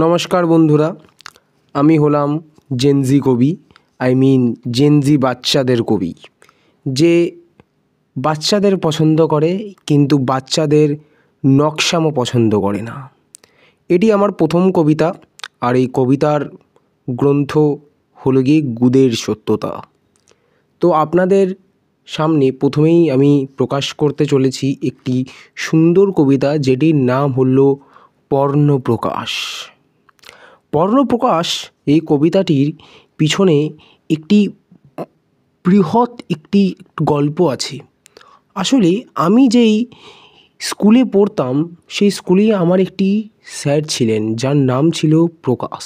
নমস্কার বন্ধুরা, আমি হলাম জেনজি কবি। জেনজি বাচ্চাদের কবি, যে বাচ্চাদের পছন্দ করে কিন্তু বাচ্চাদের নকশামো পছন্দ করে না। এটি আমার প্রথম কবিতা, আর এই কবিতার গ্রন্থ হলো গিয়ে গুদের সত্যতা। তো আপনাদের সামনে প্রথমেই আমি প্রকাশ করতে চলেছি একটি সুন্দর কবিতা, যেটির নাম হলো পর্ণপ্রকাশ। পর্ণপ্রকাশ এই কবিতাটির পিছনে একটি বৃহৎ একটি গল্প আছে। আসলে আমি যেই স্কুলে পড়তাম সেই স্কুলে আমার একটি স্যার ছিলেন, যার নাম ছিল প্রকাশ।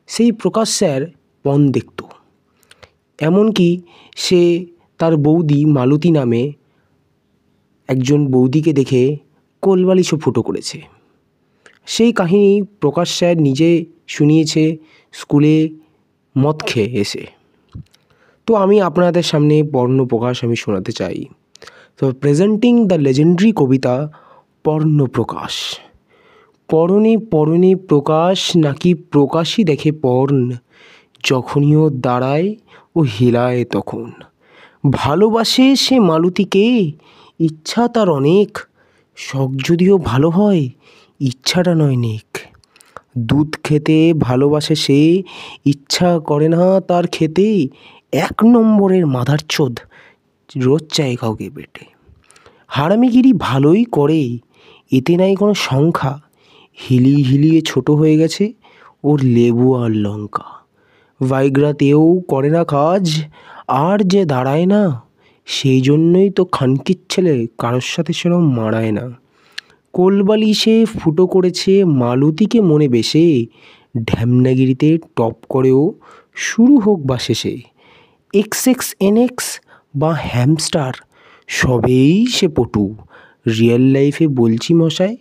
সেই প্রকাশ স্যার পণ দেখত, এমনকি সে তার বৌদি মালতী নামে একজন বৌদিকে দেখে কোলবালিশও ফুটো করেছে। সেই কাহিনী প্রকাশ স্যার নিজে শুনিয়েছে স্কুলে মদ খেয়ে এসে। তো আমি আপনাদের সামনে পর্ণপ্রকাশ আমি শোনাতে চাই। তো প্রেজেন্টিং দ্য লেজেন্ডারি কবিতা পর্ণপ্রকাশ। পরনে পরনে প্রকাশ নাকি প্রকাশই দেখে পর্ণ, যখনই ও দাঁড়ায় ও হিলায় তখন। ভালোবাসে সে মালতীকে, ইচ্ছা তার অনেক, শখ যদিও ভালো হয় ইচ্ছাটা নয় নেক। দুধ খেতে ভালোবাসে সে, ইচ্ছা করে না তার খেতে, এক নম্বরের মাদারচোদ, রোজ চায় কাউকে পেটে। হারামিগিরি ভালোই করে, এতে নাই কোনো সংখ্যা, হিলিয়ে হিলিয়ে ছোট হয়ে গেছে ওর লেবু আর লঙ্কা। ভাইগ্রাতেও করে না কাজ, আর যে দাঁড়ায় না, সেই জন্যই তো খানকির ছেলে কারোর সাথে সেরকম মানায় না। কোলবালিশে ফুটো করেছে মালতীকে মনে বেশে, ঢ্যামনাগিরিতে টপ করেও শুরু হোক বা শেষে। XXNX বা হ্যামস্টার সবেই সে পটু, রিয়েল লাইফে বলছি মশাই,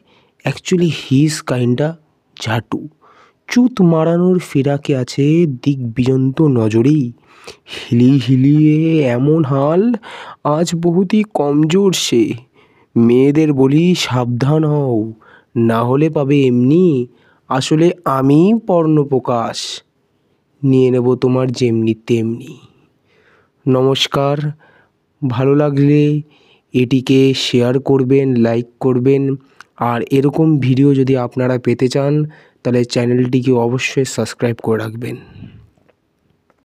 অ্যাকচুয়ালি হিজ কাইন্ডা ঝাটু। চুত মারানোর ফিরাকে আছে দিগ্বিজন্ত নজরেই, হিলিয়ে হিলিয়ে এমন হাল, আজ বহুতই কমজোর সে। মেয়েদের বলি সাবধান হও, না হলে পাবে এমনি, আসলে আমি পর্ণপ্রকাশ, নিয়ে নেব তোমার যেমনি তেমনি। নমস্কার, ভালো লাগলে এটিকে শেয়ার করবেন, লাইক করবেন, আর এরকম ভিডিও যদি আপনারা পেতে চান তাহলে চ্যানেলটিকে অবশ্যই সাবস্ক্রাইব করে রাখবেন।